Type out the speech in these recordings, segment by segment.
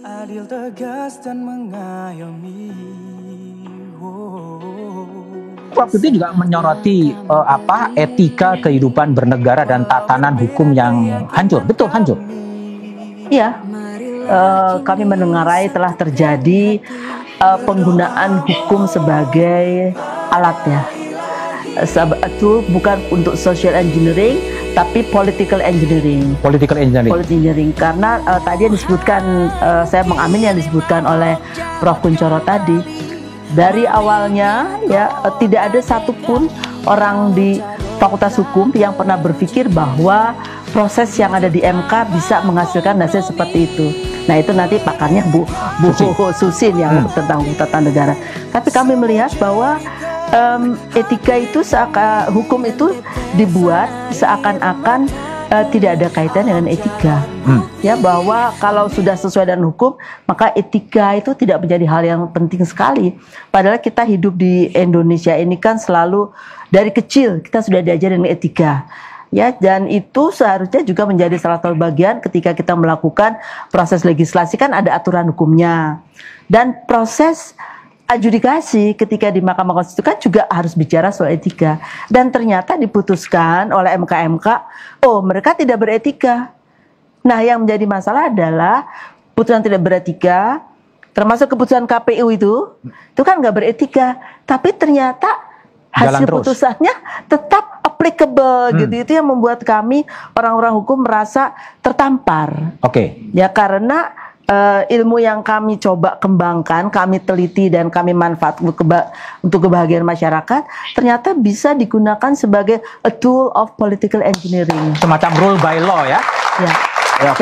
Adil, tegas, dan mengayomi. Waktu itu juga menyoroti etika kehidupan bernegara dan tatanan hukum yang hancur, betul hancur. Iya, kami mendengarai telah terjadi penggunaan hukum sebagai alat ya. Itu bukan untuk social engineering, tapi political engineering. Political engineering. Political engineering. Karena tadi yang disebutkan, saya mengamini yang disebutkan oleh Prof. Kunchoro tadi. Dari awalnya ya tidak ada satupun orang di Fakultas Hukum yang pernah berpikir bahwa proses yang ada di MK bisa menghasilkan hasil seperti itu. Nah itu nanti pakarnya Bu Susin yang tentang tata negara. Tapi kami melihat bahwa etika itu hukum itu dibuat seakan-akan tidak ada kaitan dengan etika. Ya, bahwa kalau sudah sesuai dengan hukum maka etika itu tidak menjadi hal yang penting sekali. Padahal kita hidup di Indonesia ini kan selalu dari kecil kita sudah diajarin etika. Ya, dan itu seharusnya juga menjadi salah satu bagian ketika kita melakukan proses legislasi, kan ada aturan hukumnya. Dan proses adjudikasi ketika di Mahkamah Konstitusi kan juga harus bicara soal etika. Dan ternyata diputuskan oleh MK, oh mereka tidak beretika. Nah yang menjadi masalah adalah putusan tidak beretika, termasuk keputusan KPU itu kan nggak beretika. Tapi ternyata hasil putusannya tetap applicable gitu. Itu yang membuat kami orang-orang hukum merasa tertampar. Ya karena ilmu yang kami coba kembangkan, kami teliti dan kami manfaatkan untuk kebahagiaan masyarakat, ternyata bisa digunakan sebagai a tool of political engineering. Semacam rule by law ya? Ya.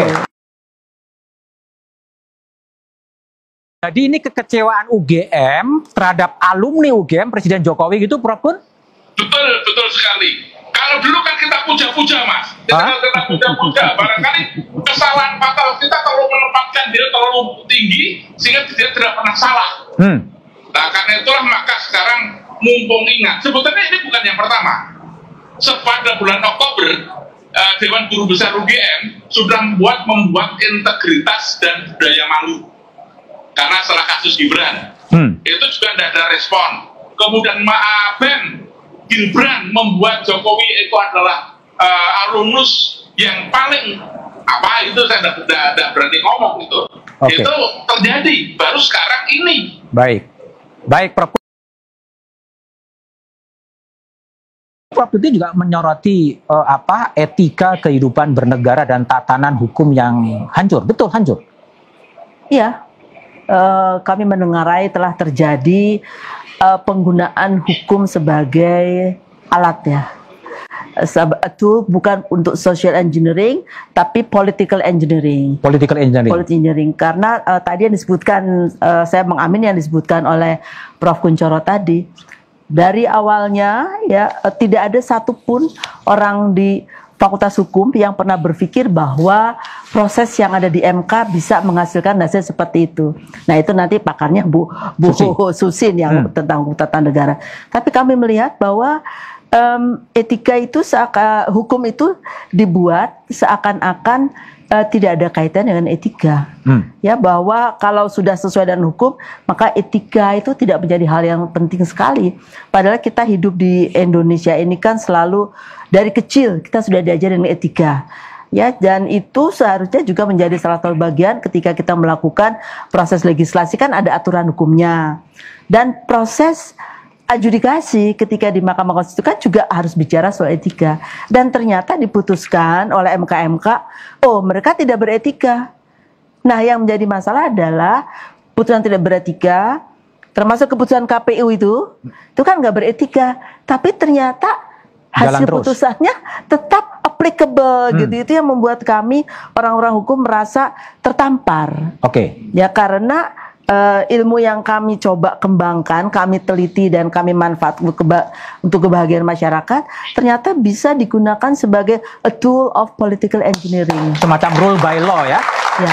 Jadi ini kekecewaan UGM terhadap alumni UGM Presiden Jokowi gitu, Prof. Kun? Betul sekali. Kalau dulu kan kita puja-puja, Mas. Kita puja-puja. Barangkali kesalahan fatal kita kalau menempatkan dia terlalu tinggi sehingga dia tidak pernah salah. Nah, karena itulah maka sekarang mumpung ingat. Sebetulnya ini bukan yang pertama. Pada bulan Oktober, Dewan Guru Besar UGM sudah membuat integritas dan budaya malu. Karena setelah kasus Gibran, itu juga tidak ada respon. Kemudian Gibran membuat Jokowi itu adalah alumnus yang paling itu saya tidak berani ngomong itu. Itu terjadi baru sekarang ini. Baik, Prof. Waktu itu juga menyoroti etika kehidupan bernegara dan tatanan hukum yang hancur, betul hancur. Iya, kami mendengarai telah terjadi penggunaan hukum sebagai alat ya. Itu bukan untuk social engineering, tapi political engineering. Political engineering. Karena tadi yang disebutkan, saya mengamini yang disebutkan oleh Prof. Kunchoro tadi. Dari awalnya ya tidak ada satupun orang di Fakultas Hukum yang pernah berpikir bahwa proses yang ada di MK bisa menghasilkan hasil seperti itu. Nah itu nanti pakarnya Bu Susin yang tentang tata negara. Tapi kami melihat bahwa etika itu hukum itu dibuat seakan-akan tidak ada kaitan dengan etika. Ya bahwa kalau sudah sesuai dengan hukum maka etika itu tidak menjadi hal yang penting sekali. Padahal kita hidup di Indonesia ini kan selalu dari kecil kita sudah diajarin etika. Ya, dan itu seharusnya juga menjadi salah satu bagian ketika kita melakukan proses legislasi, kan ada aturan hukumnya. Dan proses adjudikasi ketika di Mahkamah Konstitusi kan juga harus bicara soal etika. Dan ternyata diputuskan oleh MK, oh mereka tidak beretika. Nah yang menjadi masalah adalah putusan tidak beretika, termasuk keputusan KPU itu kan nggak beretika. Tapi ternyata hasil putusannya tetap applicable gitu. Itu yang membuat kami orang-orang hukum merasa tertampar. Ya karena ilmu yang kami coba kembangkan, kami teliti dan kami manfaatkan untuk kebahagiaan masyarakat, ternyata bisa digunakan sebagai a tool of political engineering. Semacam rule by law ya? Ya.